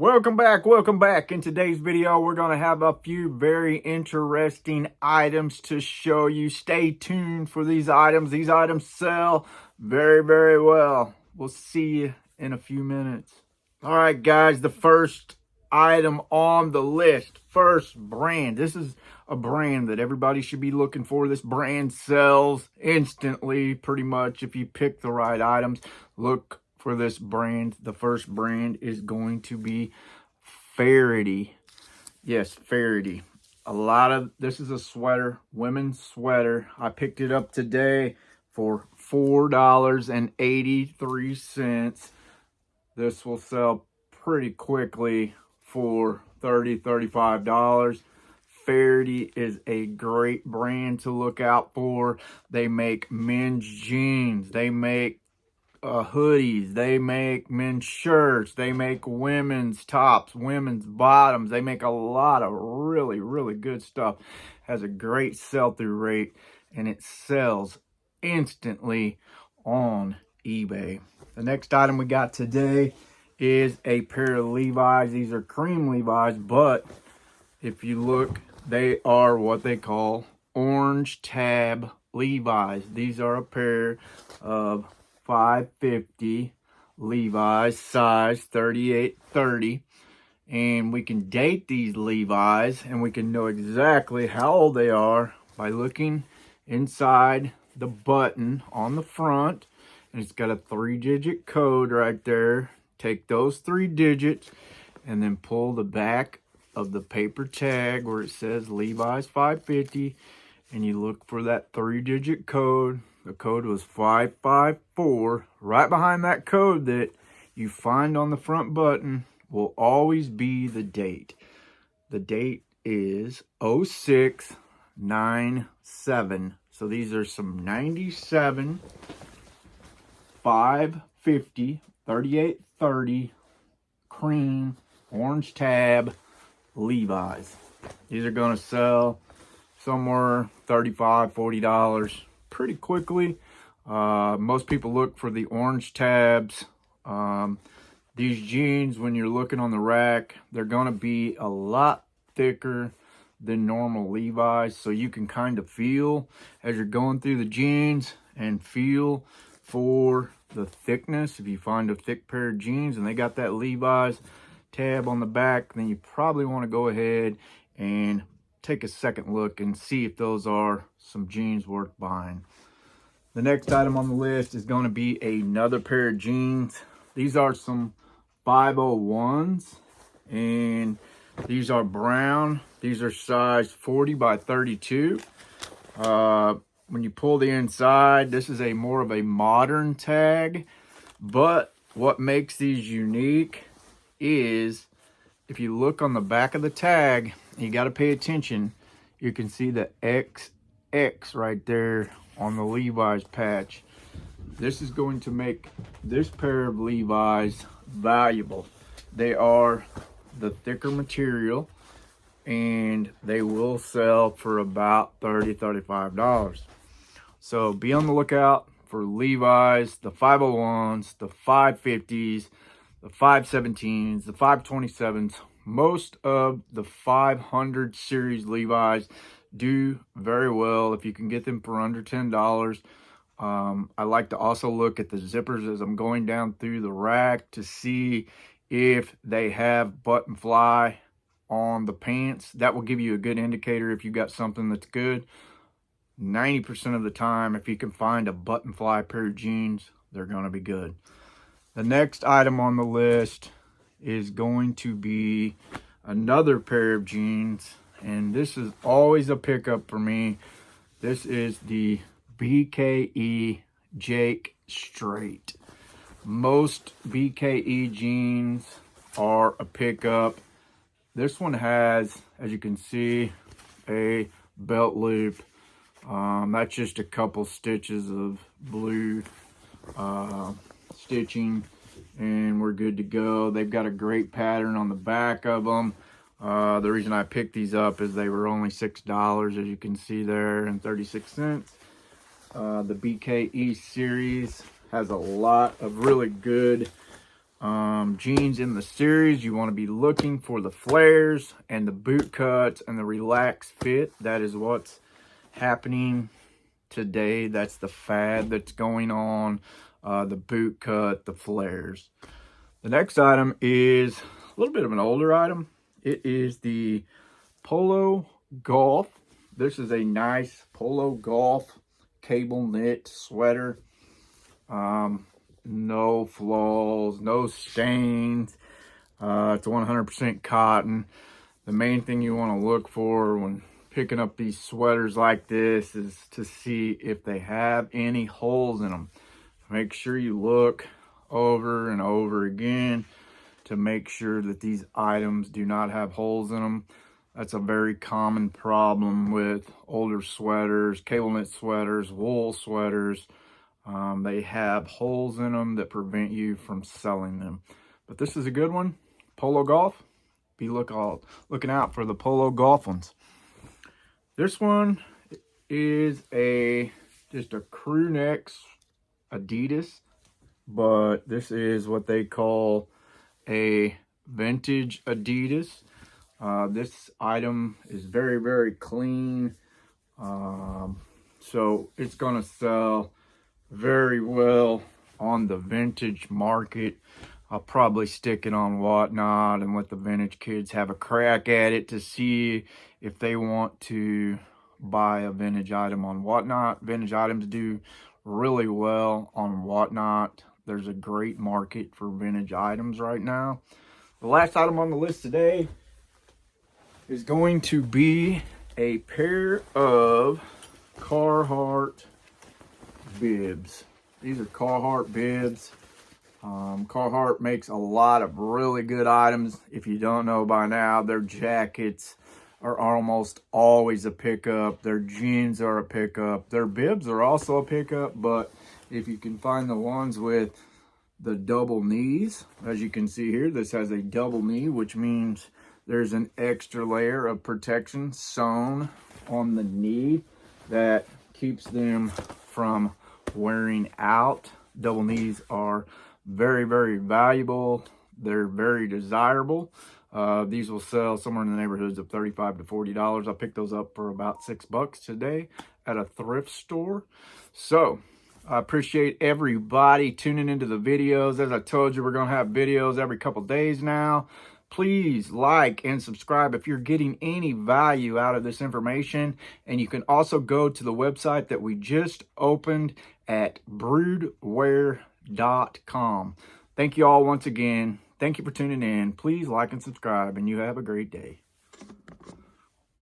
Welcome back. In today's video, we're going to have a few very interesting items to show you. Stay tuned for these items. These items sell very well. We'll see you in a few minutes. All right, guys, the first item on the list, first brand. This is a brand that everybody should be looking for. This brand sells instantly, pretty much, if you pick the right items. Look for this brand. The first brand is going to be Faraday. Yes, Faraday. This is a sweater, women's sweater. I picked it up today for $4.83. This will sell pretty quickly for $35. Faraday is a great brand to look out for. They make men's jeans. They make hoodies. They make men's shirts. They make women's tops, women's bottoms. They make a lot of really good stuff. Has a great sell-through rate, and it sells instantly on eBay. The next item we got today is a pair of Levi's. These are cream Levi's, but if you look, they are what they call orange tab Levi's. These are a pair of 550 Levi's, size 38-30. And we can date these Levi's, and we can know exactly how old they are by looking inside the button on the front. And it's got a 3-digit code right there. Take those 3 digits and then pull the back of the paper tag where it says Levi's 550, and you look for that 3-digit code. The code was 554. Right behind that code that you find on the front button will always be the date. The date is 0697. So these are some 97, 550, 3830 cream orange tab Levi's. These are going to sell somewhere $35-40 pretty quickly. Most people look for the orange tabs. These jeans, when you're looking on the rack, they're going to be a lot thicker than normal Levi's, so you can kind of feel as you're going through the jeans and feel for the thickness. If you find a thick pair of jeans and they got that Levi's tab on the back, then you probably want to go ahead and take a second look and see if those are some jeans worth buying. The next item on the list is going to be another pair of jeans. These are some 501s, and these are brown. These are size 40 by 32. When you pull the inside, this is a more of a modern tag, but what makes these unique is if you look on the back of the tag, you got to pay attention. You can see the XX right there on the Levi's patch. This is going to make this pair of Levi's valuable. They are the thicker material, and they will sell for about $30-35. So be on the lookout for Levi's, the 501s, the 550s, the 517s, the 527s. Most of the 500 series Levi's do very well if you can get them for under $10. I like to also look at the zippers as I'm going down through the rack to see if they have button fly on the pants. That will give you a good indicator if you got something that's good. 90% of the time, if you can find a button fly pair of jeans, they're going to be good. The next item on the list is going to be another pair of jeans, and this is always a pickup for me. This is the BKE Jake Straight. Most BKE jeans are a pickup. This one has, as you can see, a belt loop. That's just a couple stitches of blue stitching, and we're good to go. They've got a great pattern on the back of them. The reason I picked these up is they were only $6, as you can see there, and 36 cents. The BKE series has a lot of really good jeans in the series, you want to be looking for the flares and the boot cuts and the relaxed fit. That is what's happening today. That's the fad that's going on. The boot cut, the flares. The next item is a little bit of an older item. It is the Polo Golf. This is a nice Polo Golf cable knit sweater. No flaws, no stains. It's 100% cotton. The main thing you want to look for when picking up these sweaters like this is to see if they have any holes in them. Make sure you look over and over again to make sure that these items do not have holes in them. That's a very common problem with older sweaters, cable knit sweaters, wool sweaters. They have holes in them that prevent you from selling them. But this is a good one. Polo Golf. Be looking out for the Polo Golf ones. This one is just a crew neck Adidas, but this is what they call a vintage Adidas. This item is very, very clean. So it's gonna sell very well on the vintage market. I'll probably stick it on Whatnot and let the vintage kids have a crack at it to see if they want to buy a vintage item on Whatnot. Vintage items do really well on Whatnot. There's a great market for vintage items right now. The last item on the list today is going to be a pair of Carhartt bibs. These are Carhartt bibs. Carhartt makes a lot of really good items. If you don't know by now, their jackets are almost always a pickup. Their jeans are a pickup. Their bibs are also a pickup, but if you can find the ones with the double knees, as you can see here, this has a double knee, which means there's an extra layer of protection sewn on the knee that keeps them from wearing out. Double knees are very, very valuable. They're very desirable. These will sell somewhere in the neighborhoods of $35 to $40. I picked those up for about $6 today at a thrift store. So I appreciate everybody tuning into the videos. As I told you, we're going to have videos every couple days now. Please like and subscribe if you're getting any value out of this information. And you can also go to the website that we just opened at broodwear.com. Thank you all once again. Thank you for tuning in. Please like and subscribe, and you have a great day.